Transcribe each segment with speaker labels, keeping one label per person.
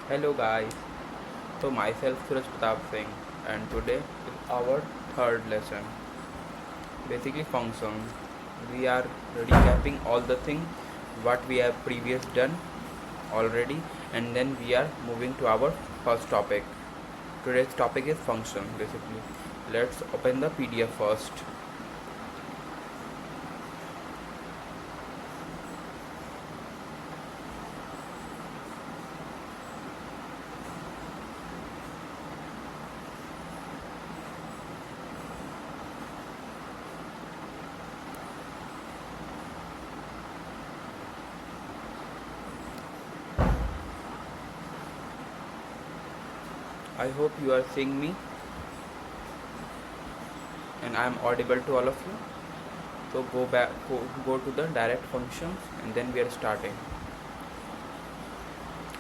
Speaker 1: Hello guys, so myself Suraj Pratap Singh and today is our third lesson, basically function. We are recapping all the things what we have previous done already, and then we are moving to our first topic. Today's topic is function basically. Let's open the PDF first. I hope you are seeing me and I am audible to all of you. So go to the direct functions and then we are starting.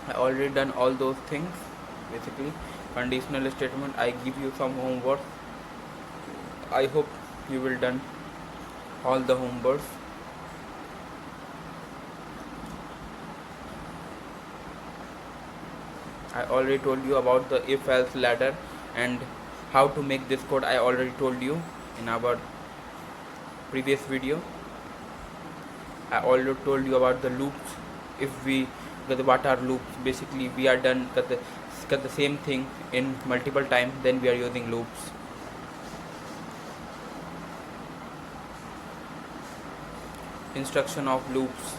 Speaker 1: I already done all those things. Basically, conditional statement. I give you some homework. I hope you will done all the homework. I already told you about the if-else ladder and how to make this code. I already told you in our previous video. I already told you about the loops. If we what are loops? Basically, we are done got the same thing in multiple times. Then we are using loops. Instruction of loops.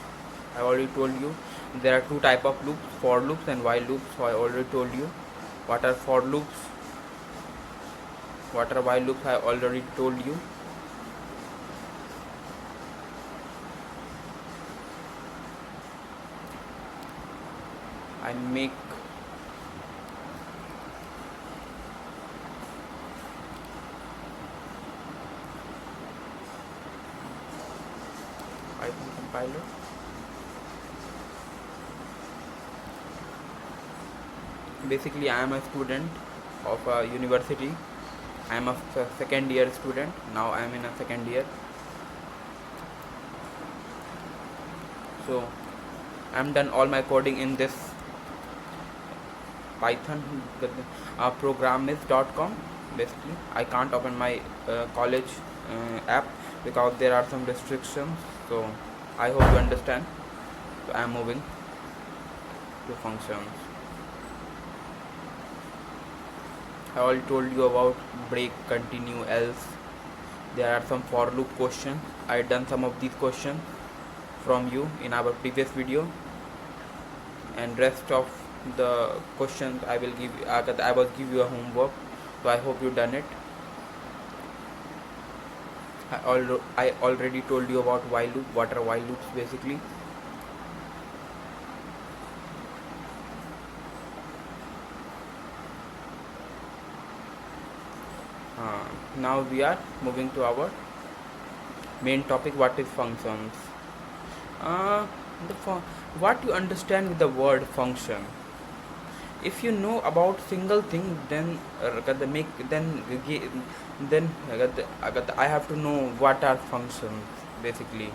Speaker 1: I already told you there are two type of loops, for loops and while loops. So I already told you what are for loops, what are while loops. I already told you. I make Python compiler. Basically, I am a student of a university. I am a second year student. Now I am in a second year. So I am done all my coding in this Python programmist.com. Basically, I can't open my college app because there are some restrictions. So I hope you understand. So I am moving to functions. I already told you about break, continue, else. There are some for loop questions. I done some of these questions from you in our previous video, and rest of the questions I will give you a homework. So I hope you done it. I already told you about while loop. What are while loops basically? Now we are moving to our main topic. What is functions? Uh, what you understand with the word function? If you know about single thing, then I have to know what are functions basically.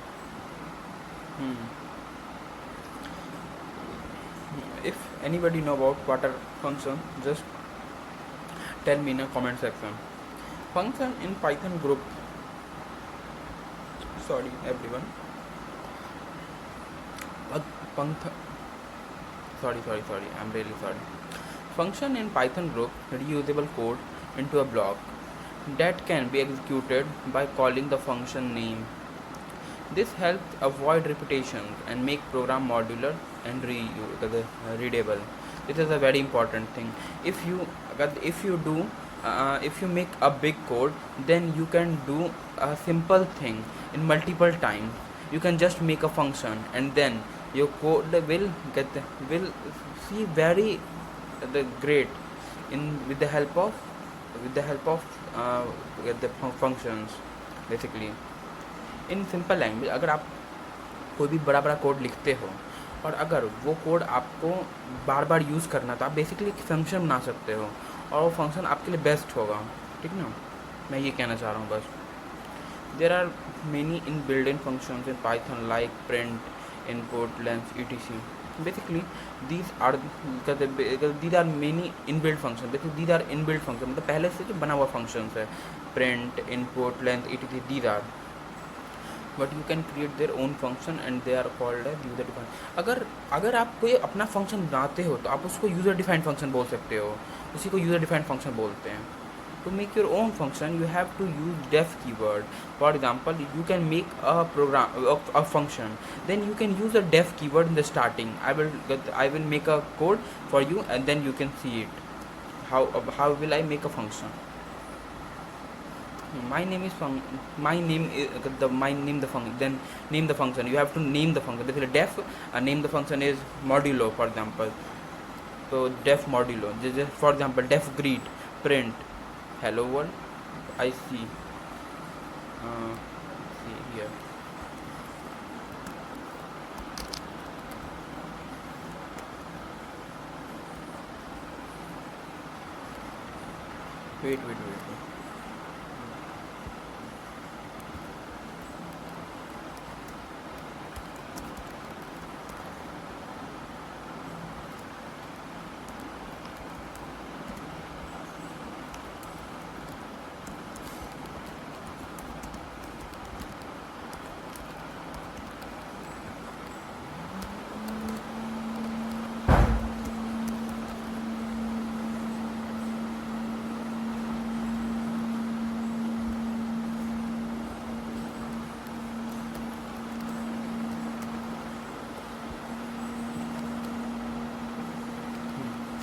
Speaker 1: Hmm. If anybody know about what are functions, just tell me in a comment section. Function in Python group. Sorry, everyone. Sorry. I'm really sorry. Function in Python group reusable code into a block that can be executed by calling the function name. This helps avoid repetitions and make program modular and readable. This is a very important thing. If you do if you make a big code, then you can do a simple thing in multiple times. You can just make a function and then your code will see very great in with the help of the functions basically. In simple language, अगर आप कोई भी बड़ा बड़ा code लिखते हो और अगर वो कोड आपको बार बार यूज़ करना, तो आप बेसिकली एक फंक्शन बना सकते हो और वो फंक्शन आपके लिए बेस्ट होगा. ठीक ना, मैं ये कहना चाह रहा हूँ बस. There are many in build in functions in Python like print, input, length, etc. basically these are because these are many inbuilt functions. Basically these are inbuilt functions, मतलब पहले से जो बना हुआ functions है, print, input, length, etc. These are, but you can create their own function and they are called as user defined. अगर आप कोई अपना function बनाते हो तो आप उसको user defined function बोल सकते हो, उसी को user defined function बोलते हैं. To make your own function, you have to use def keyword. For example, you can make a program, a function. Then you can use a def keyword in the starting. I will make a code for you, and then you can see it. How will I make a function? My name is the function. Then name the function. You have to name the function. Basically, def name the function is modulo, for example. So def modulo. Just for example, def greet print hello world. I see here. Wait.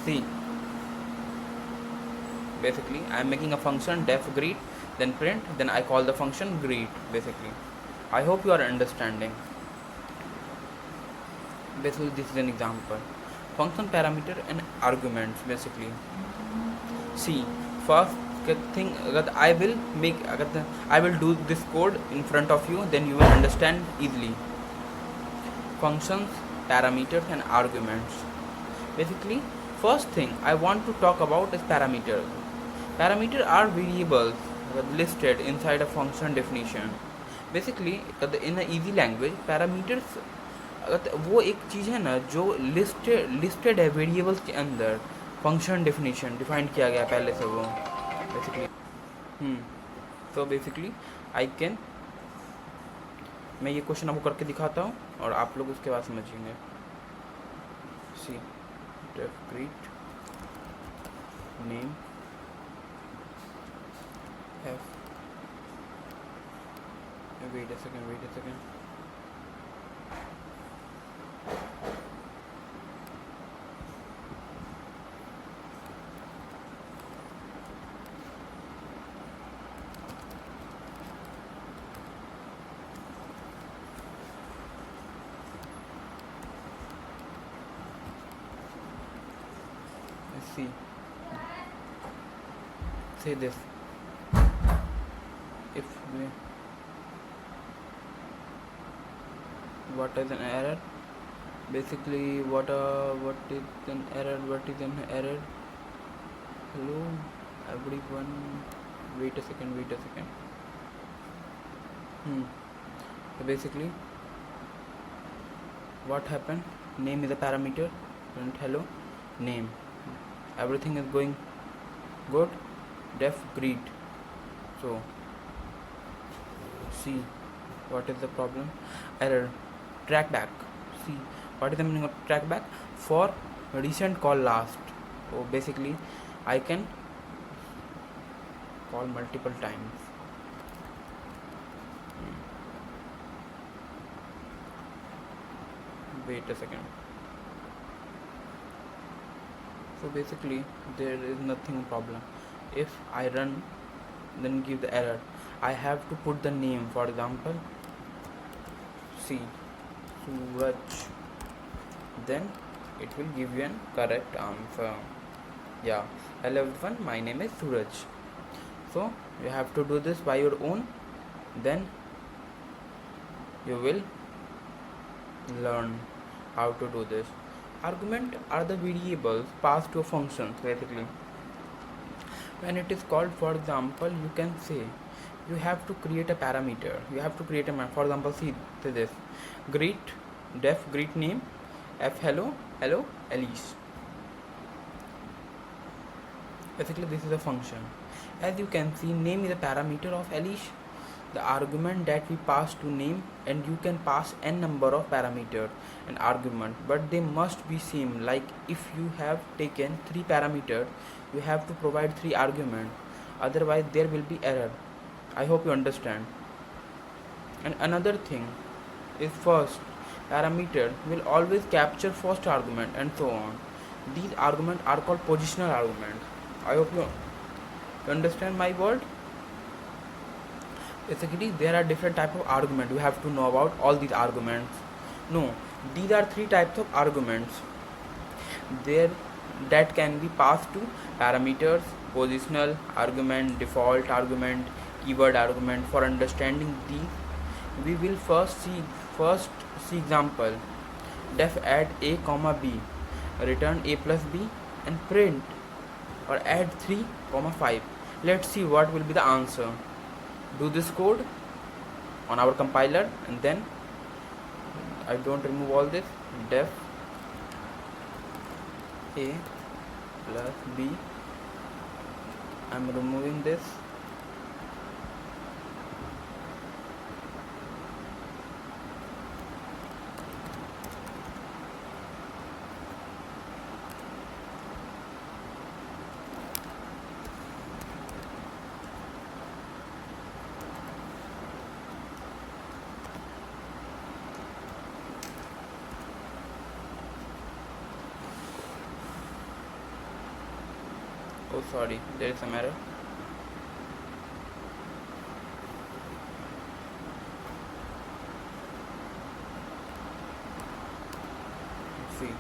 Speaker 1: See, basically I am making a function def greet, then print, then I call the function greet. Basically, I hope you are understanding. Basically, this is an example. Function parameter and arguments. Basically, see, first thing that I will do this code in front of you, then you will understand easily. Functions, parameters and arguments. Basically, first thing I want to talk about is parameters. Parameters are variables listed inside a function definition. Basically, in an easy language, parameters वो एक चीज़ है ना जो listed है variables के अंदर, function definition define किया गया पहले से वो. बेसिकली तो बेसिकली मैं ये क्वेश्चन आपको करके दिखाता हूँ और आप लोग उसके बाद समझेंगे. सी def greet name f wait a second. See, say this, if we, what is an error? Basically what is an error? Hello everyone, wait a second. So basically what happened, name is a parameter, print hello name, everything is going good, def greet. So see what is the problem, error, track back. See what is the meaning of track back? For recent call last. So basically I can call multiple times. Wait a second. So basically there is nothing problem. If I run, then give the error, I have to put the name. For example, see Suraj, then it will give you an correct answer. Yeah, hello everyone, my name is Suraj. So you have to do this by your own, then you will learn how to do this. Argument are the variables passed to a function. Basically, when it is called, for example, you can say you have to create a parameter. You have to create a for example, see this greet def greet name, F hello, hello, Alice. Basically, this is a function. As you can see, name is a parameter of Alice, the argument that we pass to name, and you can pass n number of parameters and argument, but they must be same. Like if you have taken 3 parameters, you have to provide 3 arguments, otherwise there will be error. I hope you understand. And another thing is first parameter will always capture first argument and so on. These arguments are called positional arguments. I hope you understand my word. Basically, there are different type of argument. You have to know about all these arguments. No, these are 3 types of arguments. There that can be passed to parameters, positional argument, default argument, keyword argument. For understanding these, we will first see example. Def add a comma b, return a plus b, and print or add 3 comma 5. Let's see what will be the answer. Do this code on our compiler, and then I don't remove all this. Def a plus b, I'm removing this. Oh sorry, there is some error. Let's see.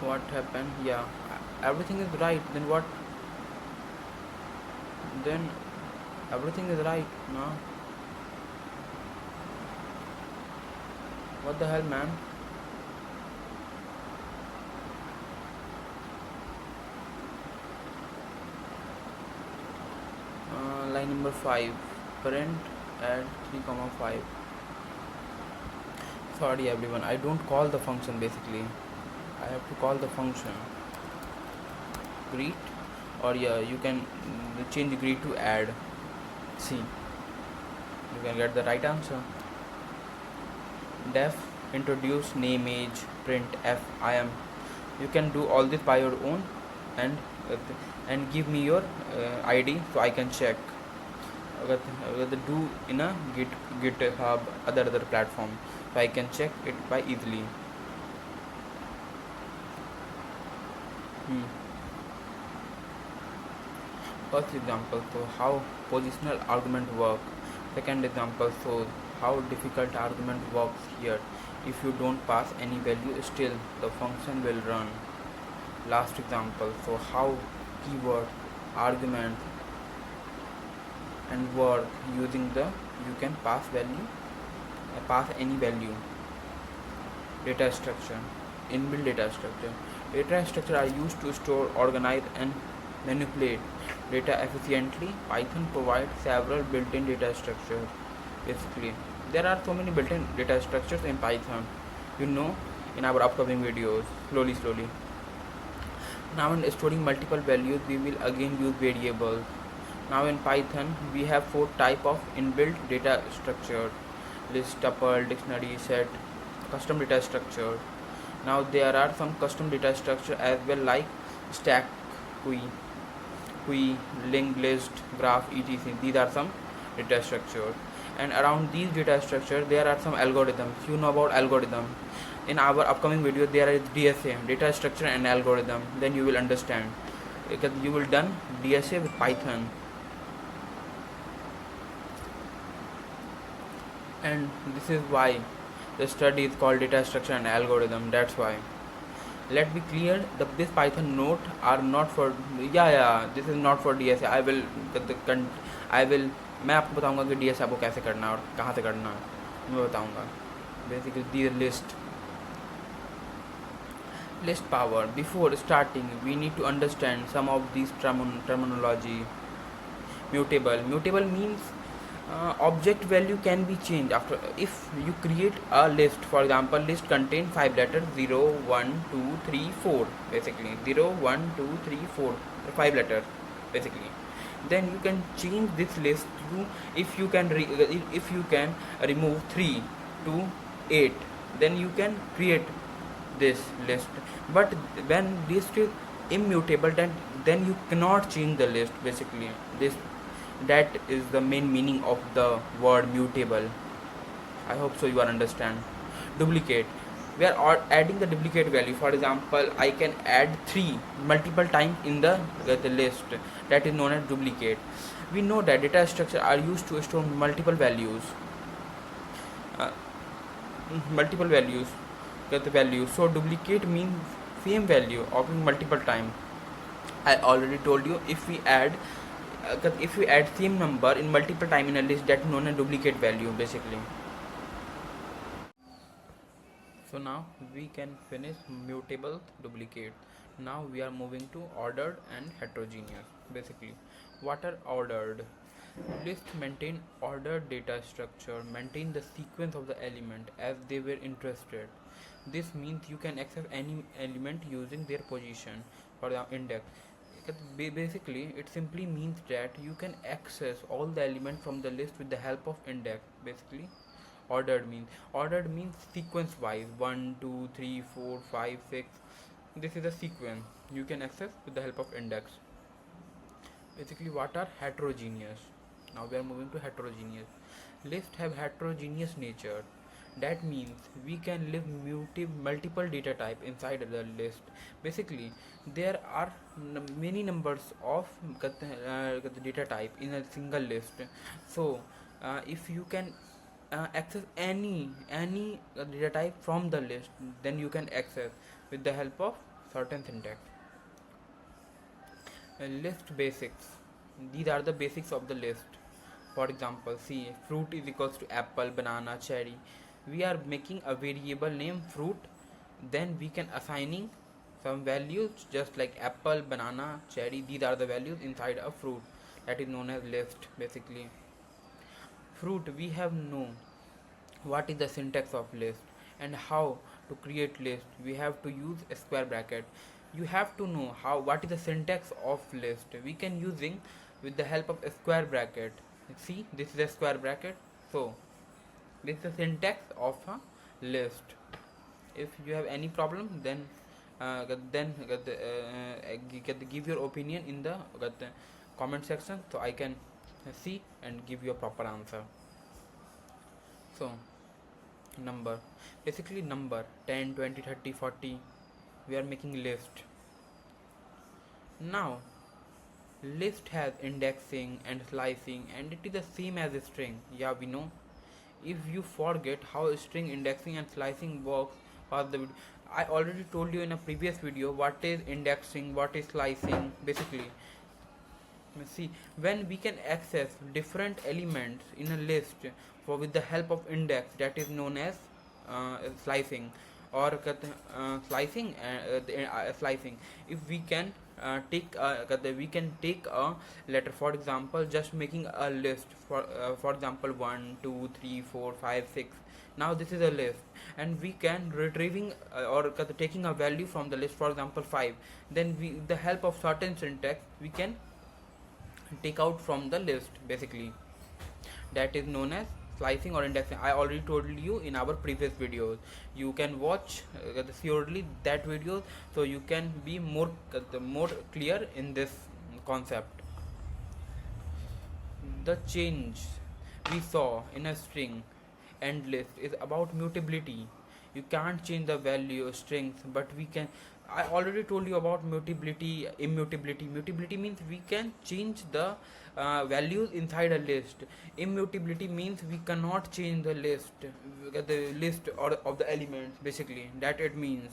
Speaker 1: What happened? Yeah, everything is right. Then what? Then everything is right. No. What the hell, man? Line number 5. Print add 3 comma 5. Sorry everyone, I don't call the function basically. I have to call the function greet, or yeah, you can change greet to add. See, you can get the right answer. Def introduce name age print f I am. You can do all this by your own, and give me your ID so I can check. Whether do in a GitHub other platform, so I can check it by easily. First example, so how positional argument work. Second example shows how difficult argument works here. If you don't pass any value, still the function will run. Last example, so how keyword, argument and work using the you can pass any value. Data structure, inbuilt data structure. Data structure are used to store, organize and manipulate data efficiently. Python provides several built-in data structures. Basically, there are so many built-in data structures in Python, in our upcoming videos. Slowly. Now in storing multiple values, we will again use variables. Now in Python, we have 4 type of inbuilt data structure: list, tuple, dictionary, set, custom data structure. Now there are some custom data structure as well, like stack, queue, linked list, graph, etc. These are some data structure, and around these data structure there are some algorithms. You know about algorithm. In our upcoming video there is DSA, data structure and algorithm. Then you will understand, because you will done DSA with Python, and this is why the study is called data structure and algorithm. That's why. Let be clear, this Python note are not for this is not for DSA. मैं आपको बताऊंगा कि DSA आपको कैसे करना है और कहाँ से करना है, मैं बताऊंगा. Basically the list. List power. Before starting, we need to understand some of these terminology. Mutable. Mutable means object value can be changed after. If you create a list, for example, list contain 5 letters 0, 1, 2, 3, 4, basically 0, 1, 2, 3, 4, 5 letters basically. Then you can change this list to, if you can remove 3 to 8, then you can create this list. But when list is immutable, then you cannot change the list basically. This That is the main meaning of the word mutable. I hope so you are understand. Duplicate. We are adding the duplicate value. For example, I can add 3 multiple times in the list. That is known as duplicate. We know that data structures are used to store multiple values. Uh, Multiple values. Get the value. So duplicate means same value occurring multiple times. I already told you, if we add same number in multiple time in a list, that is known as duplicate value basically. So now we can finish mutable duplicate. Now we are moving to ordered and heterogeneous. Basically, what are ordered? Lists maintain ordered data structure, maintain the sequence of the element as they were interested. This means you can access any element using their position for the index. Basically, it simply means that you can access all the elements from the list with the help of index. Basically, ordered means sequence wise, 1, 2, 3, 4, 5, 6. This is a sequence you can access with the help of index. Basically, what are heterogeneous? Now we are moving to heterogeneous. Lists have heterogeneous nature. That means we can leave multiple data type inside the list. Basically, there are many numbers of data type in a single list. So if you can access any data type from the list, then you can access with the help of certain syntax. List basics. These are the basics of the list. For example, see, fruit is equals to apple, banana, cherry. We are making a variable name fruit, then we can assigning some values just like apple, banana, cherry. These are the values inside a fruit. That is known as list basically. Fruit, we have known what is the syntax of list and how to create list. We have to use a square bracket. You have to know what is the syntax of list. We can using with the help of a square bracket. See, this is a square bracket. So this is the syntax of a list. If you have any problem, then give your opinion in the comment section, so I can see and give you a proper answer. So number, basically number 10, 20, 30, 40, we are making list. Now list has indexing and slicing, and it is the same as a string. Yeah, we know. If you forget how string indexing and slicing works, I already told you in a previous video what is indexing, what is slicing. Basically, see, when we can access different elements in a list with the help of index, that is known as slicing, or slicing. If we can we can take a letter, for example, just making a list for example 1, 2, 3, 4, 5, 6. Now this is a list, and we can retrieving or taking a value from the list, for example 5. Then with the help of certain syntax, we can take out from the list basically. That is known as slicing or indexing. I already told you in our previous videos. You can watch surely that video, so you can be more clear in this concept. The change we saw in a string and list is about mutability. You can't change the value of strings, but we can. I already told you about mutability, immutability. Mutability means we can change the values inside a list. Immutability means we cannot change the list or of the elements basically. That it means.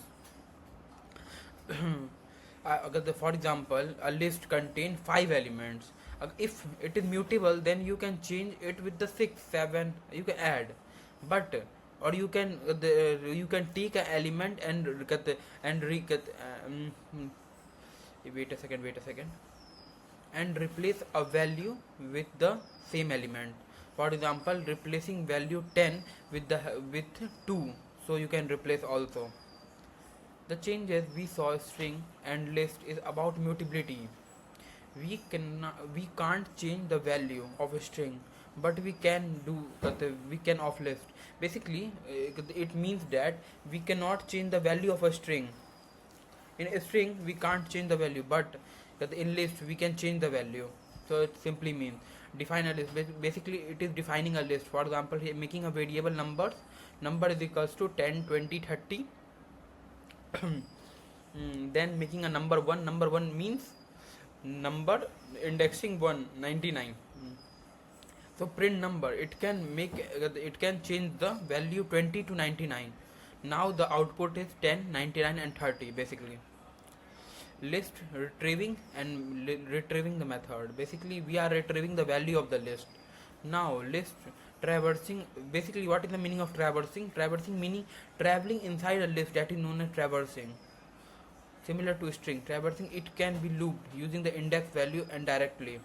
Speaker 1: For example, a list contains 5 elements. If it is mutable, then you can change it with the 6, 7. You can add, but or you can take an element and wait a second, and replace a value with the same element. For example, replacing value 10 with 2, so you can replace also. The changes we saw string and list is about mutability. We can't change the value of a string, but we can of list. Basically, it means that we cannot change the value of a string. In a string we can't change the value, but in list we can change the value. So it simply means define a list. Basically it is defining a list. For example, here making a variable number is equals to 10, 20, 30. Then making a number 1 means number indexing 1, 99. So print number, it can change the value 20 to 99. Now the output is 10, 99 and 30 basically. List retrieving and retrieving the method. Basically we are retrieving the value of the list. Now list traversing. Basically what is the meaning of traversing? Traversing meaning traveling inside a list, that is known as traversing. Similar to string traversing, it can be looped using the index value and directly.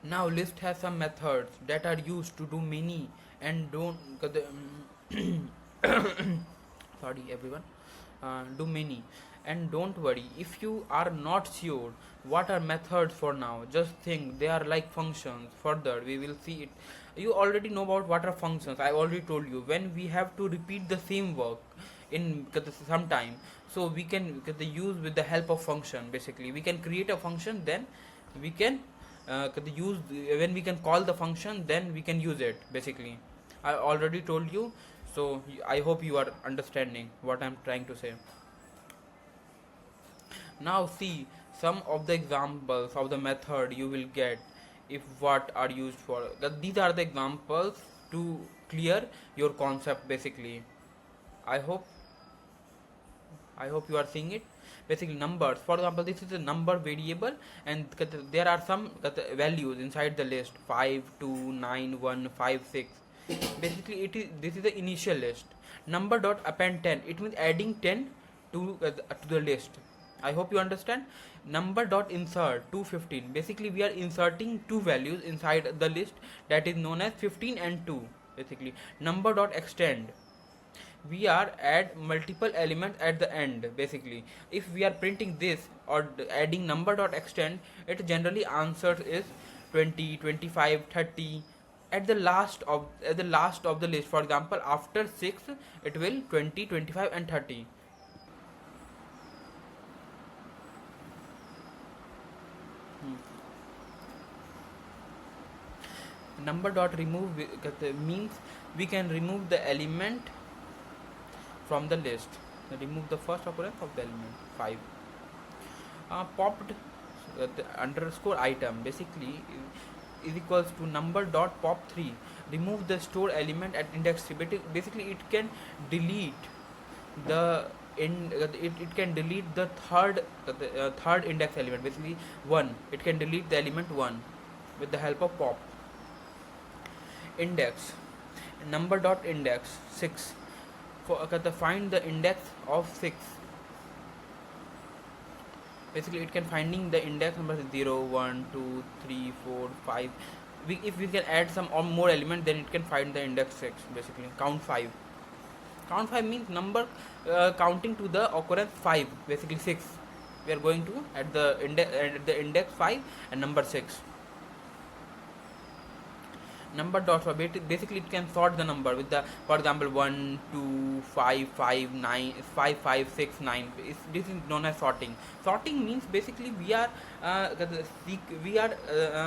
Speaker 1: Now list has some methods that are used to do many and don't sorry everyone, do many. And don't worry if you are not sure what are methods for now, just think they are like functions. Further we will see it. You already know about what are functions. I already told you, when we have to repeat the same work in some time, so we can use with the help of function. Basically we can create a function, then we can use, when we can call the function, then we can use it. Basically I already told you, so I hope you are understanding what I'm trying to say. Now see some of the examples of the method you will get if what are used for. These are the examples to clear your concept. Basically I hope you are seeing it. Basically numbers, for example, this is a number variable and there are some values inside the list: 5, 2, 9, 1, 5, 6. Basically this is the initial list. Number dot append 10, it means adding 10 to the list. I hope you understand. Number dot insert 215, basically we are inserting two values inside the list, that is known as 15 and 2. Basically number dot extend, we are add multiple elements at the end. Basically if we are printing this or adding number dot extend, it generally answers is 20, 25, 30 at the last of the list. For example, after 6 it will 20, 25 and 30. Number dot remove means we can remove the element from the list. Remove the first occurrence of the element 5. Popped the underscore item basically is equals to number dot pop 3. Remove the store element at index 3. Basically it can delete the it can delete the third index element, basically 1. It can delete the element 1 with the help of pop. Index, number dot index 6, for find the index of 6. Basically it can finding the index number 0, 1, 2, 3, 4, 5. If we can add some or more element, then it can find the index 6. Basically count 5. Count 5 means number counting to the occurrence 5. Basically 6. We are going to add the index 5 and number 6. Number dot sort, basically it can sort the number with the, for example, 1, 2, 5, 5, 9, 5, 5, 6, 9. This is known as sorting. Sorting means basically we are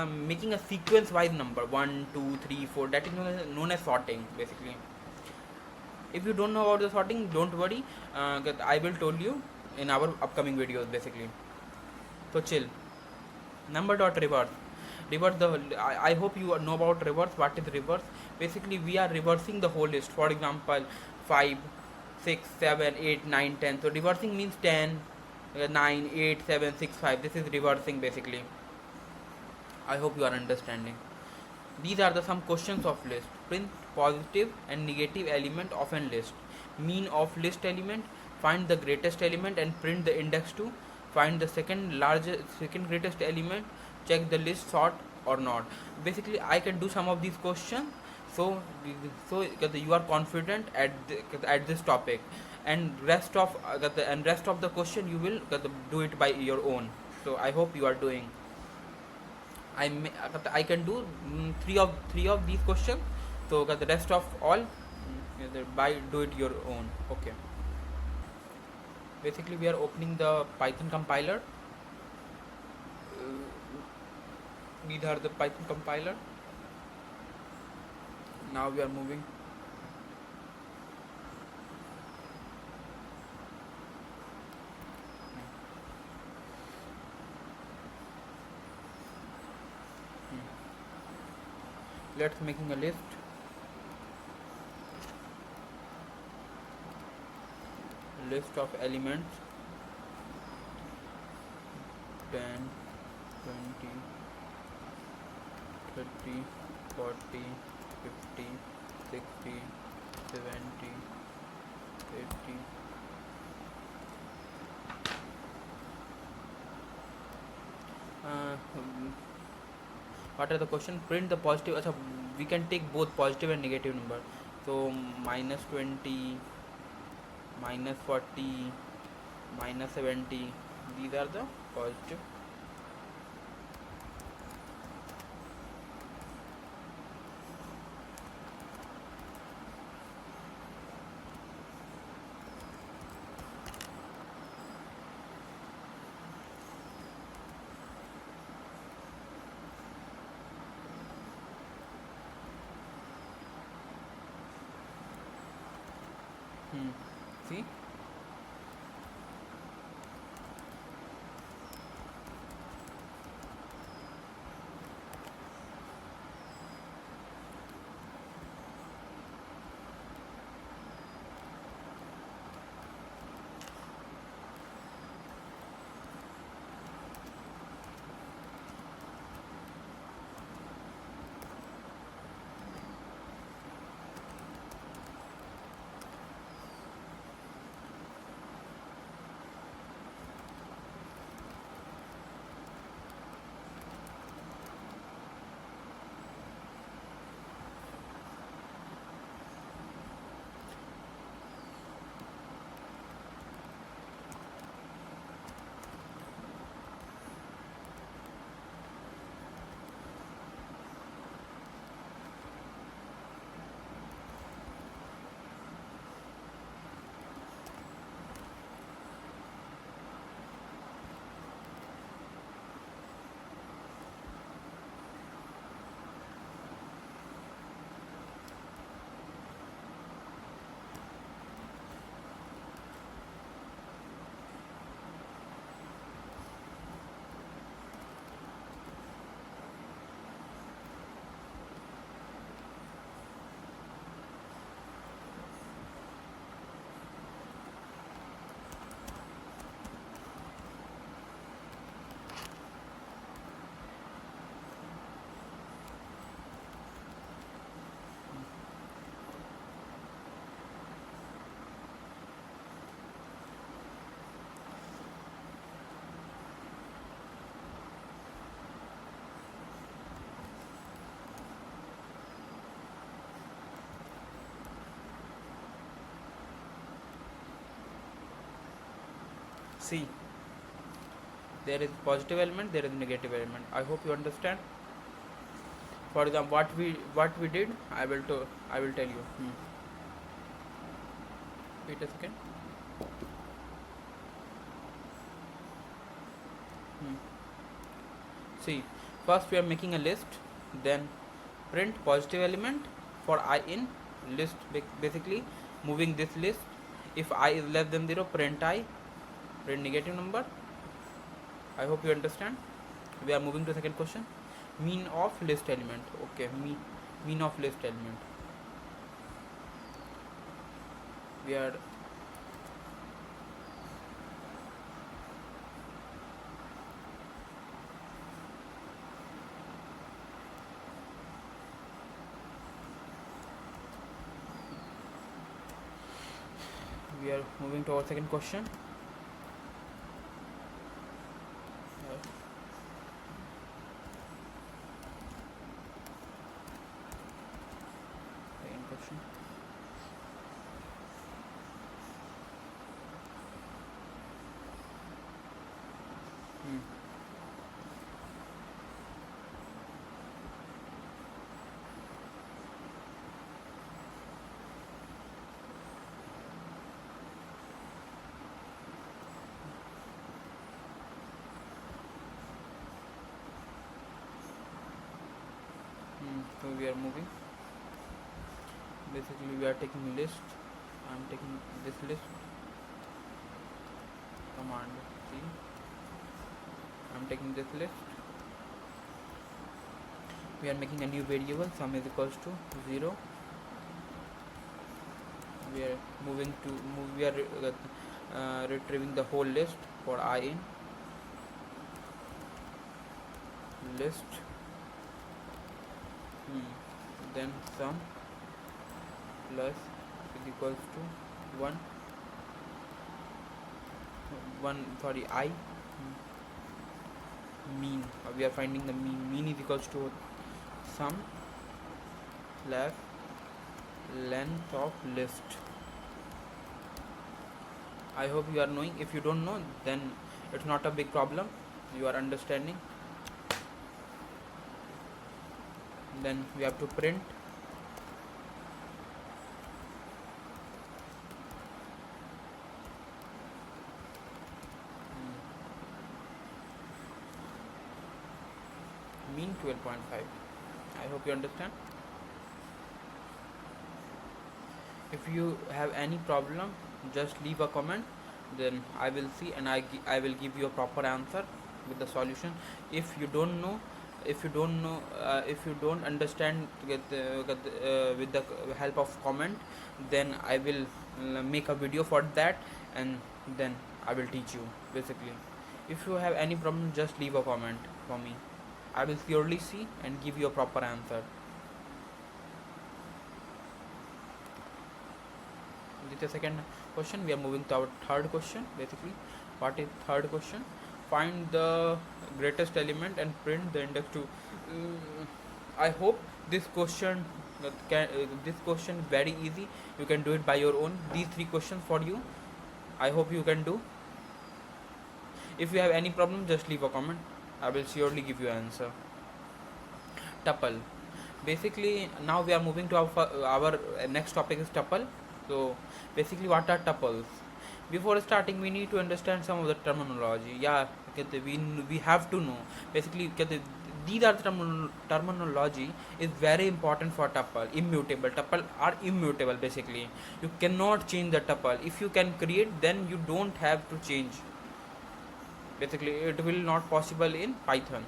Speaker 1: making a sequence wise number 1, 2, 3, 4. That is known as sorting. Basically if you don't know about the sorting, don't worry, I will tell you in our upcoming videos. Basically so chill. Number dot reverse. I hope you know about reverse. What is reverse? Basically we are reversing the whole list. For example, 5, 6, 7, 8, 9, 10. So reversing means 10, 9, 8, 7, 6, 5. This is reversing basically. I hope you are understanding. These are the some questions of list. Print positive and negative element of an list. Mean of list element, find the greatest element and print the index to. Find the second greatest element, check the list sort or not. Basically I can do some of these questions, so you are confident at this topic, and rest of the question you will do it by your own. So I hope you are doing. I can do three of these questions. So the rest of all by do it your own. Okay. Basically we are opening the Python compiler. These are the Python compiler. Now we are moving. Let's making a list. List of elements 10, 20, 30, 40, 50, 60, 70, 80. What are the question? Print the positive. Achha, we can take both positive and negative number. So minus 20, minus 40, minus 70. These are the positive. See? See, there is positive element, there is negative element. I hope you understand. For example, what we did, I will tell you. Wait a second. See, first we are making a list, then print positive element for I in list. Basically moving this list. If I is less than 0, print I, print negative number. I hope you understand. We are moving to second question. Mean of list element. Okay, mean of list element. We are We are moving to our second question. Second question. Hmm. So we are moving. Basically, we are taking list. I'm taking this list. Command C. I'm taking this list. We are making a new variable. Sum is equals to 0. We are moving to move. We are retrieving the whole list for I in list. Then sum plus is equals to 1 sorry I mean. We are finding the mean is equals to sum plus length of list. I hope you are knowing. If you don't know, then it's not a big problem. You are understanding. Then we have to print mean 12.5. I hope you understand. If you have any problem, just leave a comment, then I will see and I will give you a proper answer with the solution. If you don't know, if you don't understand with the help of comment, then I will make a video for that, and then I will teach you basically. If you have any problem, just leave a comment for me. I will surely see and give you a proper answer. With the second question, we are moving to our third question. Basically, what is third question? Find the greatest element and print the index to. I hope this question this question very easy. You can do it by your own. These three questions for you. I hope you can do. If you have any problem, just leave a comment. I will surely give you an answer. Tuple. Basically, now we are moving to our next topic is tuple. So basically, what are tuples? Before starting, we need to understand some of the terminology. Yeah, we have to know. Basically, these are the terminology is very important for tuple. Immutable. Tuple are immutable. Basically, you cannot change the tuple. If you can create, then you don't have to change. Basically, it will not possible in Python.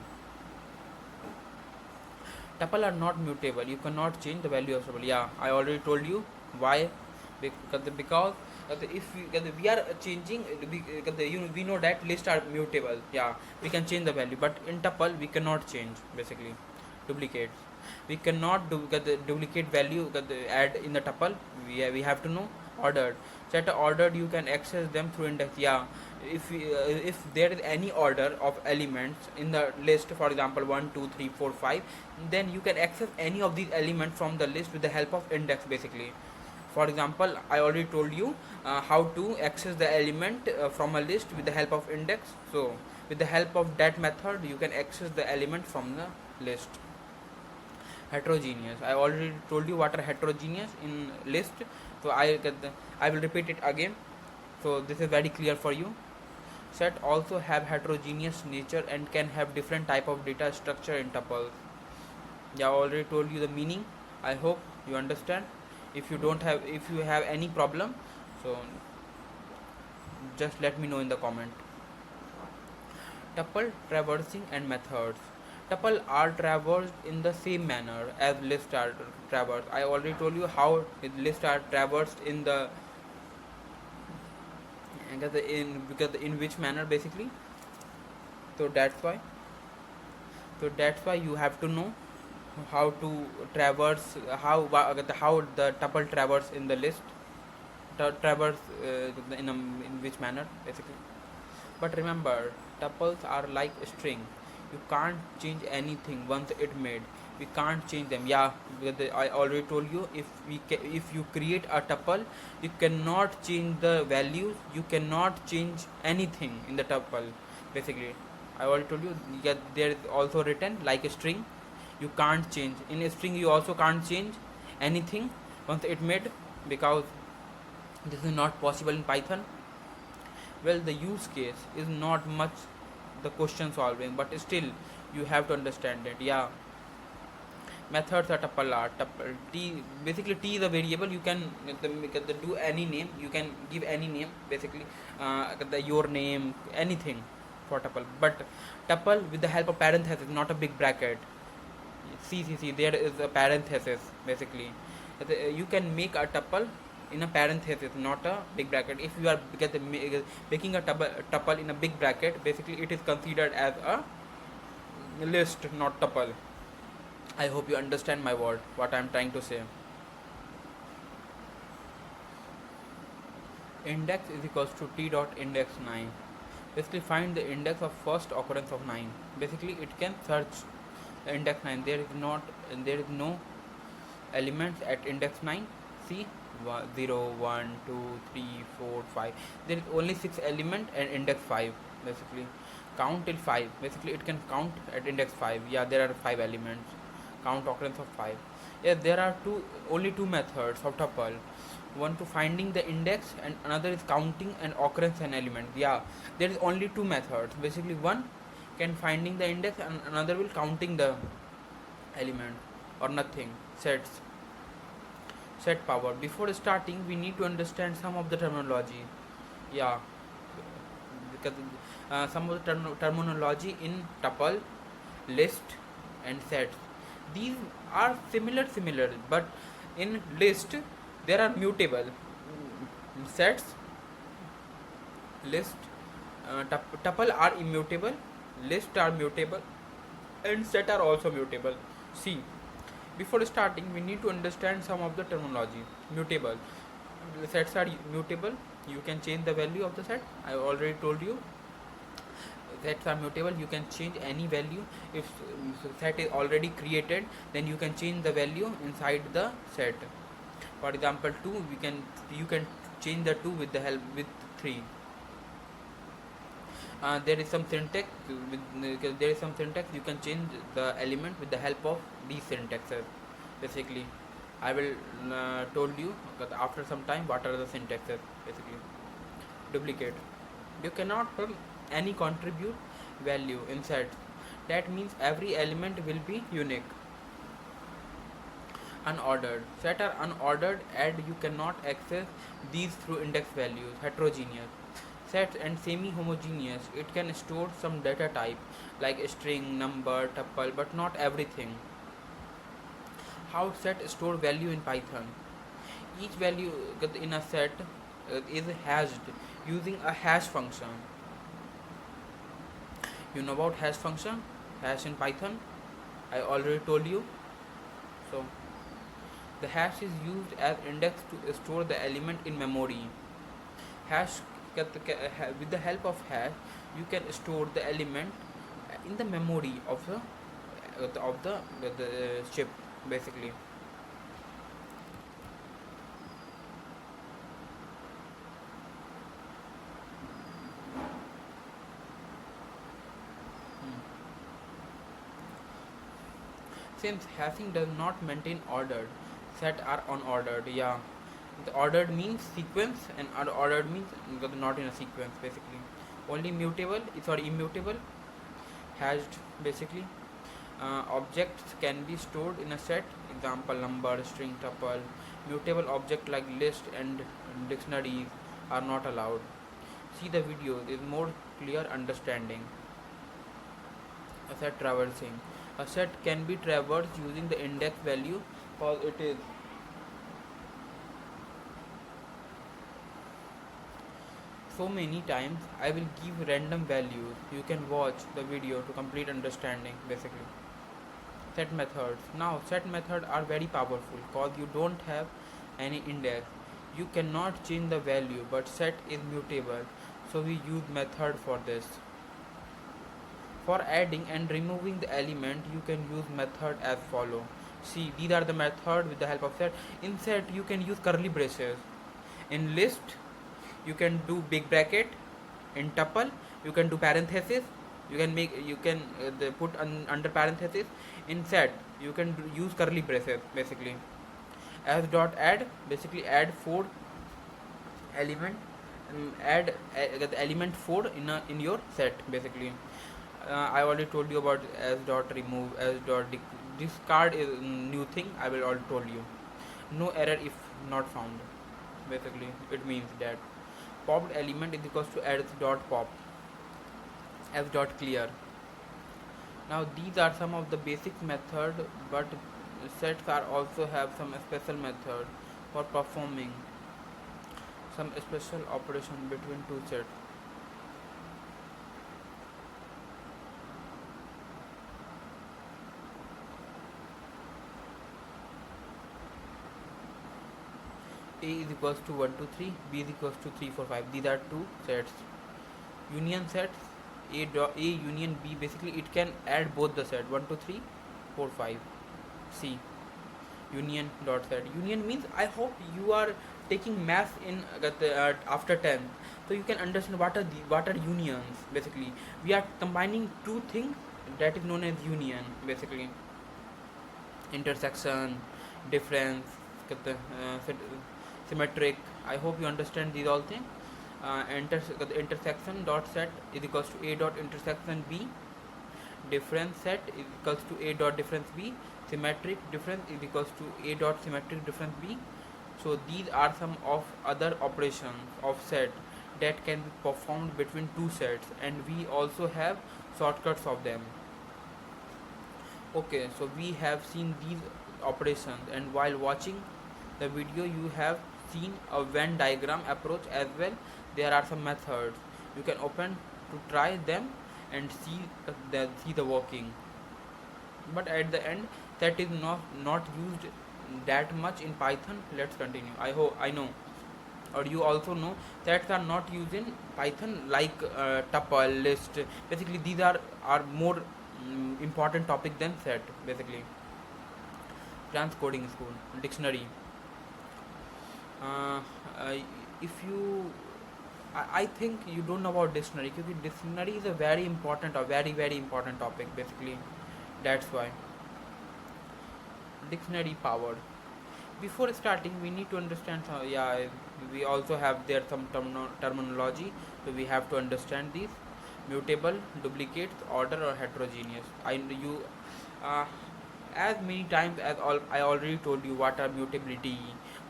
Speaker 1: Tuple are not mutable. You cannot change the value of tuple. Yeah, I already told you why. Because if we are changing, we know that lists are mutable. Yeah, we can change the value, but in tuple we cannot change. Basically, duplicates. We cannot duplicate value add in the tuple. We have to know ordered. Set ordered, you can access them through index. Yeah, if there is any order of elements in the list, for example 1 2 3 4 5, then you can access any of these elements from the list with the help of index. Basically, for example, I already told you how to access the element from a list with the help of index. So with the help of that method, you can access the element from the list. Heterogeneous, I already told you what are heterogeneous in list, so I will repeat it again, so this is very clear for you. Set also have heterogeneous nature and can have different type of data structure in tuples. Yeah, I already told you the meaning. I hope you understand. If you have any problem, so just let me know in the comment. Tuple traversing and methods. Tuple are traversed in the same manner as lists are traversed. I already told you how lists are traversed in the in which manner basically. So that's why you have to know how to traverse how the tuple traverse in the list. traverse in which manner basically. But remember, tuples are like a string. You can't change anything once it made. We can't change them. Yeah, I already told you. If you create a tuple, you cannot change the values. You cannot change anything in the tuple. Basically, I already told you. Yeah, there is also written like a string. You can't change in a string. You also can't change anything once it made, because this is not possible in Python. Well, the use case is not much the question solving, but still you have to understand it. Yeah, methods are tuple are tuple t, basically t is a variable. You can do any name, you can give any name basically, your name, anything for tuple. But tuple with the help of parenthesis, not a big bracket. See, there is a parenthesis basically. You can make a tuple in a parenthesis, not a big bracket. If you are making a tuple in a big bracket, basically it is considered as a list, not tuple. I hope you understand my word, what I am trying to say. Index is equals to t dot index 9. Basically find the index of first occurrence of 9. Basically it can search index 9. There is no elements at index 9. See, 0 1 2 3 4 5. There is only 6 element at index 5. Basically count till 5. Basically it can count at index 5. Yeah, there are 5 elements. Count occurrence of 5. Yeah, there are only two methods of tuple. One to finding the index and another is counting an occurrence and element. Yeah, there is only two methods. Basically one can finding the index and another will counting the element or nothing. Set power. Before starting we need to understand some of the terminology. Yeah, because some of the terminology in tuple, list and sets. These are similar, but in list there are mutable. Sets, list, tuple are immutable, list are mutable, and set are also mutable. See, before starting we need to understand some of the terminology. Mutable, sets are mutable. You can change the value of the set. I already told you. Sets are mutable. You can change any value. If set is already created, then you can change the value inside the set. For example, 2, you can change the 2 with the help with 3. There is some syntax. You can change the element with the help of these syntaxes. Basically, I will told you after some time what are the syntaxes. Basically, duplicate. You cannot put any contribute value in set. That means every element will be unique. Unordered. Set are unordered and you cannot access these through index values. Heterogeneous. Sets and semi-homogeneous. It can store some data type like string, number, tuple, but not everything. How set store value in Python? Each value in a set is hashed using a hash function. You know about hash function? Hash in Python? I already told you. So the hash is used as index to store the element in memory. Hash, with the help of hash, you can store the element in the memory of the chip, basically. Since hashing does not maintain ordered, set are unordered. Yeah, the ordered means sequence and unordered means not in a sequence. Basically, only mutable immutable, hashed. Basically, objects can be stored in a set. Example: number, string, tuple. Mutable object like list and dictionaries are not allowed. See the video. There is more clear understanding. A set traversing. A set can be traversed using the index value because it is so many times. I will give random values. You can watch the video to complete understanding. Basically, set methods. Now set methods are very powerful because you don't have any index. You cannot change the value, but set is mutable, so we use method for this. For adding and removing the element, you can use method as follow. See, these are the method with the help of set. In set, you can use curly braces. In list, you can do big bracket. In tuple, you can do parenthesis. You can put under parenthesis. In set, you can use curly braces basically. As dot add, basically add four element, add the element 4 in your set basically. I already told you about as dot remove, as dot discard is new thing. I will already told you. No error if not found. Basically, it means that popped element is equals to as dot pop, as dot clear. Now these are some of the basic method, but sets are also have some special method for performing some special operation between two sets. A is equals to 1 2 3, B is equals to 3 4 5. These are two sets. Union sets, A union B, basically it can add both the set 1 2 3 4 5. C union dot set. Union means, I hope you are taking math in after 10, so you can understand what are unions. Basically, we are combining two things, that is known as union basically. Intersection, difference, symmetric. I hope you understand these all things. Intersection dot set is equals to A dot intersection B. Difference set is equals to A dot difference B. Symmetric difference is equals to A dot symmetric difference B. So these are some of other operations of set that can be performed between two sets, and we also have shortcuts of them. Okay, so we have seen these operations, and while watching the video you have seen a Venn diagram approach as well. There are some methods you can open to try them and see the working. But at the end, that is not used that much in Python. Let's continue. I know, or you also know, sets are not used in Python like tuple, list. Basically, these are more important topic than set basically. Transcoding school, dictionary. uh, if you I think you don't know about dictionary, because dictionary is a very important or very important topic basically. That's why dictionary power. Before starting, we need to understand yeah, we also have there some terminology, so we have to understand these: mutable, duplicates, order, or heterogeneous. Uh, as many times as I already told you what are mutability,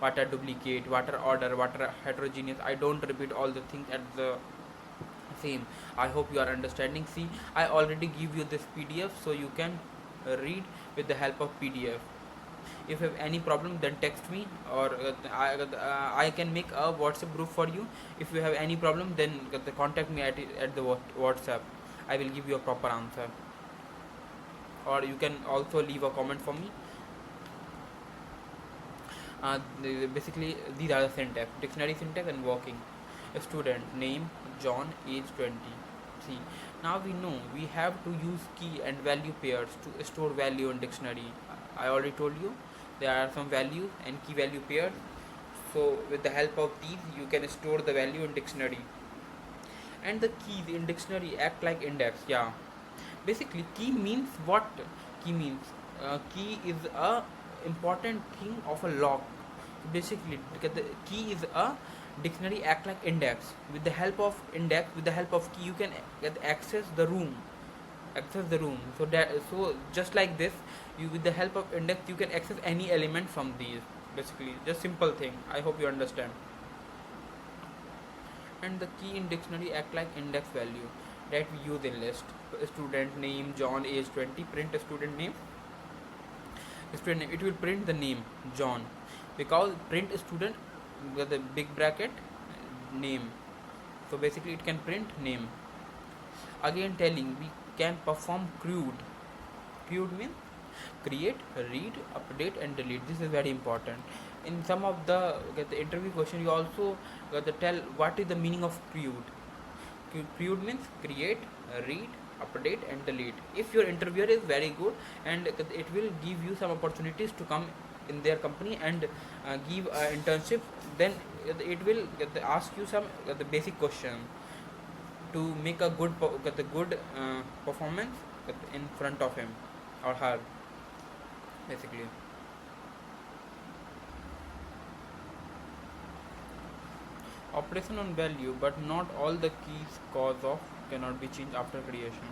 Speaker 1: what are duplicate, what are order, what are heterogeneous. I don't repeat all the things at the same. I hope you are understanding. See, I already give you this PDF, so you can read with the help of PDF. If you have any problem, then text me, or I can make a WhatsApp group for you. If you have any problem, then contact me at the WhatsApp. I will give you a proper answer, or you can also leave a comment for me. Basically, these are the syntax: dictionary syntax and working. A student name John, age 20. See, now we know we have to use key and value pairs to store value in dictionary. I already told you there are some values and key value pairs. So with the help of these, you can store the value in dictionary. And the keys in dictionary act like index. Yeah, basically key means what? Key means key is a important thing of a lock. Basically, because the key is a dictionary act like index. With the help of index, with the help of key, you can access the room. So just like this, you with the help of index you can access any element from these. Basically, just simple thing. I hope you understand. And the key in dictionary act like index value that we use in list. Student name John, age 20. Print a student name. It will print the name John, because print student with a big bracket name. So basically it can print name. Again telling we can perform CRUD. CRUD means create, read, update and delete. This is very important. In some of the interview question, you also tell what is the meaning of create. Create means create, read, update and delete. If your interviewer is very good, and it will give you some opportunities to come in their company and give internship, then it will ask you some the basic question to make a good performance in front of him or her, basically. Operation on value, but not all the keys cause of cannot be changed after creation.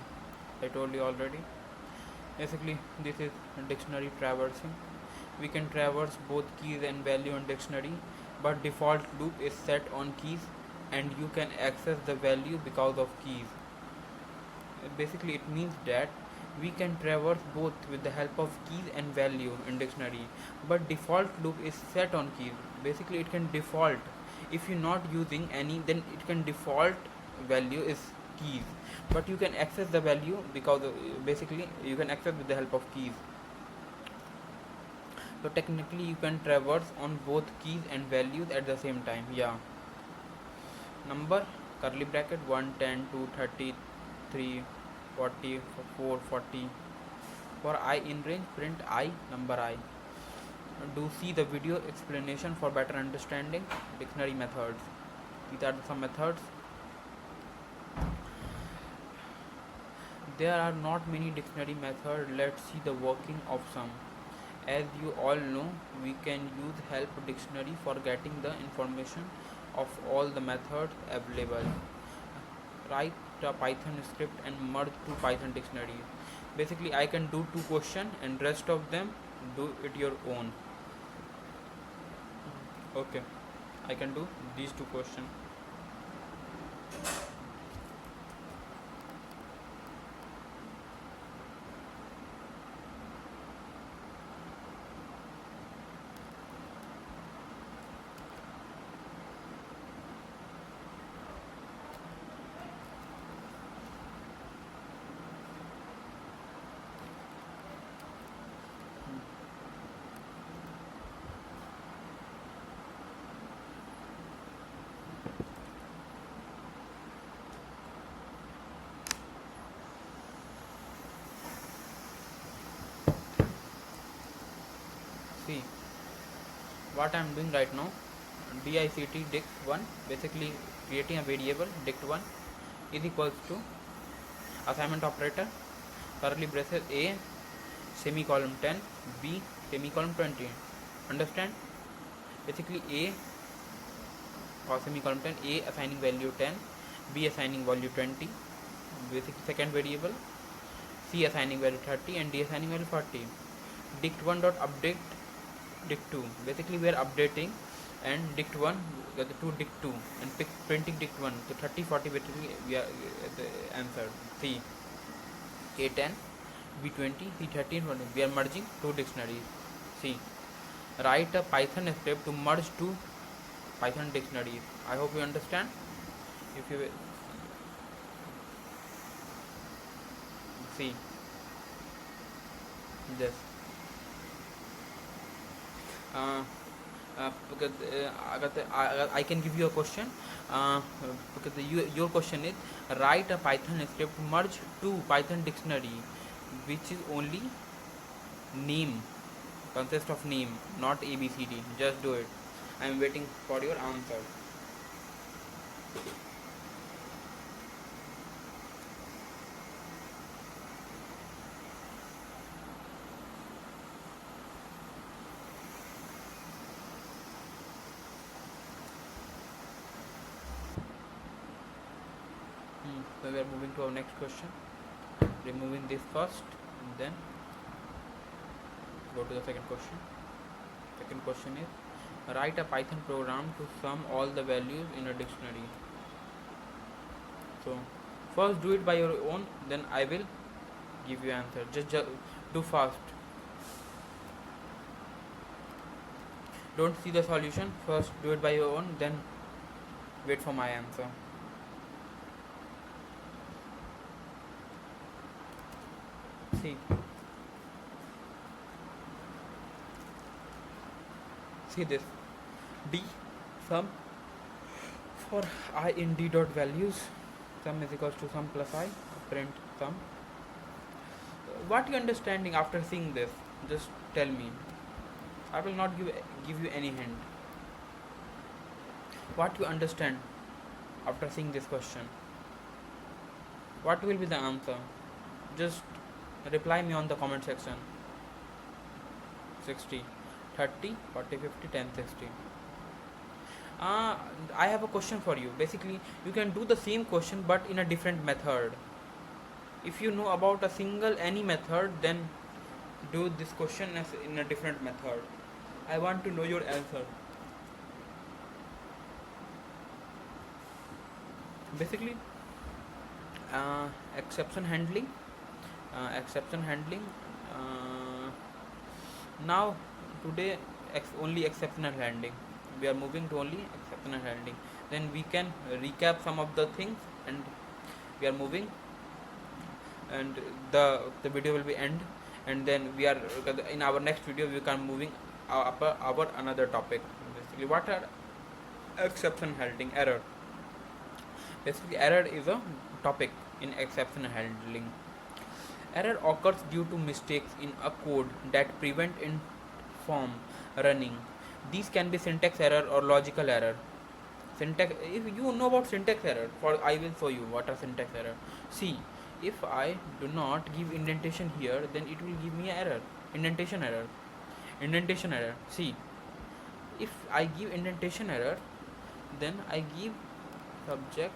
Speaker 1: I told you already. Basically, this is dictionary traversing. We can traverse both keys and value in dictionary, but default loop is set on keys and you can access the value because of keys. Basically, it means that we can traverse both with the help of keys and value in dictionary, but default loop is set on keys. Basically, it can default. If you're not using any, then it can default value is keys, but you can access the value because basically you can access with the help of keys. So technically you can traverse on both keys and values at the same time. Yeah. Number, curly bracket, 1, 10, 2, 30, 3, 40, 4, 40. For I in range, print I, number I. Do see the video explanation for better understanding. Dictionary methods. These are some methods. There are not many dictionary methods. Let's see the working of some. As you all know, we can use help dictionary for getting the information of all the methods available. Write a Python script and merge two Python dictionaries. Basically, I can do two questions and rest of them do it your own. Okay, I can do these two questions. See what I am doing right now. dict dict1, basically creating a variable dict1 is equals to assignment operator, curly braces, a semicolon 10, b semicolon 20. Understand? Basically a or semicolon 10, a assigning value 10, b assigning value 20, basic second variable, c assigning value 30 and d assigning value 40. dict1 dot update dict2, basically we are updating, and dict1 the two dict2 and printing dict1. So 30 40 basically we are the answer. C a10 b20 c13 1. We are merging two dictionaries. C, write a Python script to merge two Python dictionaries. I hope you understand. If you see this because I can give you a question, because your question is write a Python script to merge two Python dictionary which is only name, consist of name, not ABCD. Just do it. I am waiting for your answer. So we are moving to our next question. Removing this first and then go to the second question. Second question is write a Python program to sum all the values in a dictionary. So first do it by your own, then I will give you answer. Just do fast. Don't see the solution. First do it by your own, then wait for my answer. See, See this, d sum for I in d dot values, sum is equals to sum plus I, print sum. What you understanding after seeing this? Just tell me. I will not give you any hint. What you understand after seeing this question? What will be the answer? Just reply me on the comment section. 60, 30, 40, 50, 10, 60. I have a question for you. Basically, you can do the same question but in a different method. If you know about a single any method, then do this question as in a different method. I want to know your answer. Basically, exception handling. Exception handling. Now, today only exceptional handling. We are moving to only exceptional handling. Then we can recap some of the things, and we are moving, and the video will be end, and then we are in our next video we can moving our another topic. Basically, what are exception handling? Error. Basically, error is a topic in exception handling. Error occurs due to mistakes in a code that prevent it from running. These can be syntax error or logical error. Syntax. If you know about syntax error, I will show you what are syntax error. See, if I do not give indentation here, then it will give me error. Indentation error. Indentation error. See, if I give indentation error, then I give subject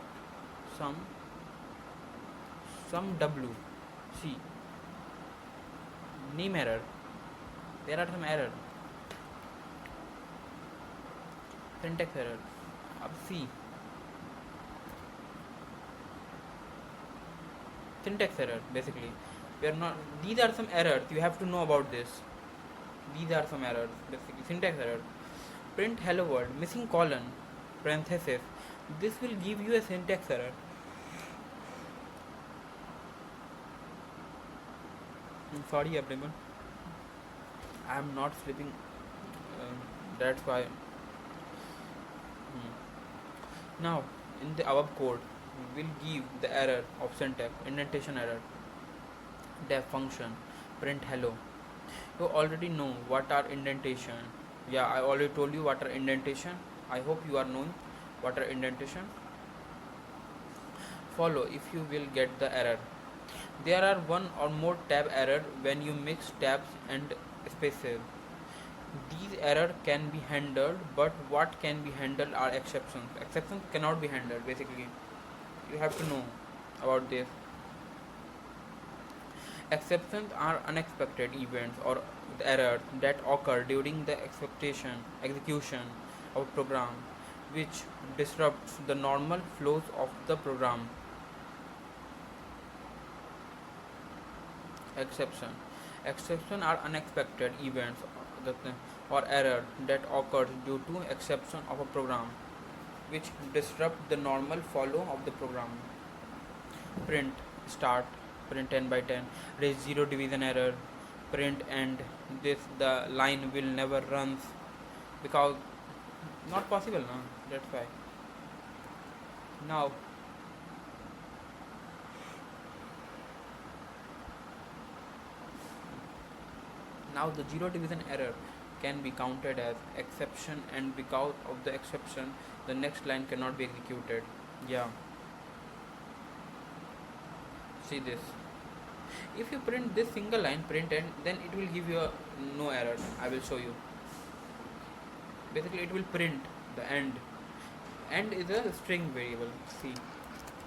Speaker 1: some w. See, name error. There are some error. Syntax error. See, syntax error. Basically, we are not. These are some errors. You have to know about this. These are some errors. Basically, syntax error. Print hello world missing colon parenthesis. This will give you a syntax error. I'm sorry everyone, I am not sleeping, that's why. Now in the above code we will give the error of syntax, indentation error, def function, print hello. You already know what are indentation. Yeah, I already told you what are indentation. I hope you are knowing what are indentation. Follow if you will get the error. There are one or more tab error when you mix tabs and spaces. These errors can be handled, but what can be handled are exceptions. Exceptions cannot be handled. Basically, you have to know about this. Exceptions are unexpected events or errors that occur during the execution of a program, which disrupts the normal flows of the program. Exception are unexpected events or error that occurs due to exception of a program, which disrupt the normal flow of the program. Print start, print 10 by 10, raise 0 division error, print end. This the line will never runs because not possible, no? That's why. Now the 0 division error can be counted as exception, and because of the exception the next line cannot be executed. Yeah, see this. If you print this single line, print end, then it will give you no error. I will show you. Basically it will print the end. End is a string variable. See,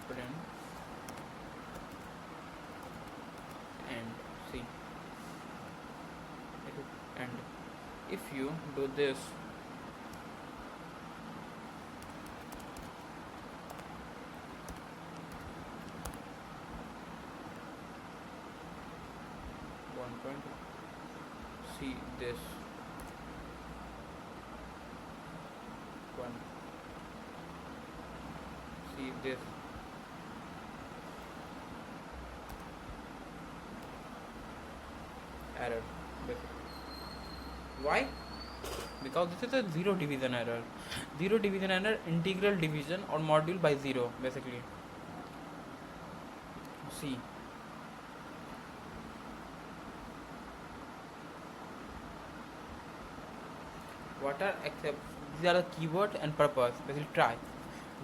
Speaker 1: print end. See, it will end. If you do this, see this one, see this, error basically. Why? because this is a zero division error. Zero division error, integral division or module by zero basically. See, what are except these are the keyword and purpose. Basically, try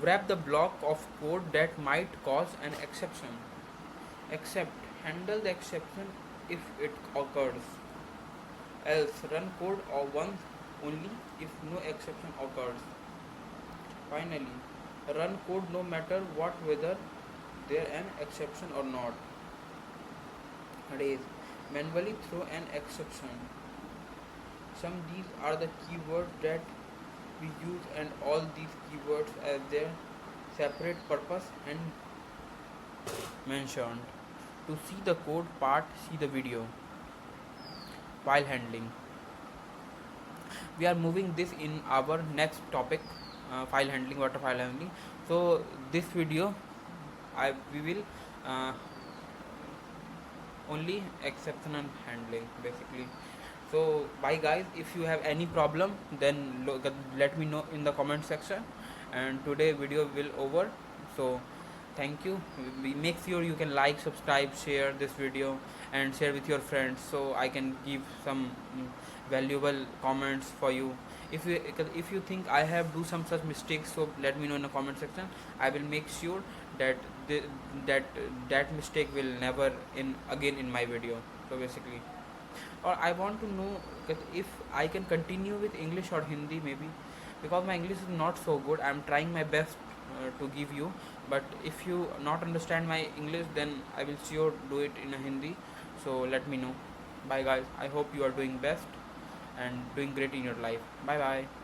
Speaker 1: wrap the block of code that might cause an exception. Except handle the exception if it occurs. Else run code or once only if no exception occurs. Finally, run code no matter what whether there an exception or not. Raise manually throw an exception. Some these are the keywords that we use and all these keywords as their separate purpose and mentioned. To see the code part, see the video. File handling. We are moving this in our next topic, file handling, what are file handling. So this video, we will only exception and handling basically. So bye guys, if you have any problem then let me know in the comment section, and today video will over. So thank you. Make sure you can like, subscribe, share this video and share with your friends so I can give some valuable comments for you. If you think I have do some such mistakes, so let me know in the comment section. I will make sure that that mistake will never again in my video. So basically, or I want to know if I can continue with English or Hindi maybe, because my English is not so good. I am trying my best to give you, but if you not understand my English then I will sure do it in a Hindi. So let me know. Bye guys, I hope you are doing best and doing great in your life. Bye bye.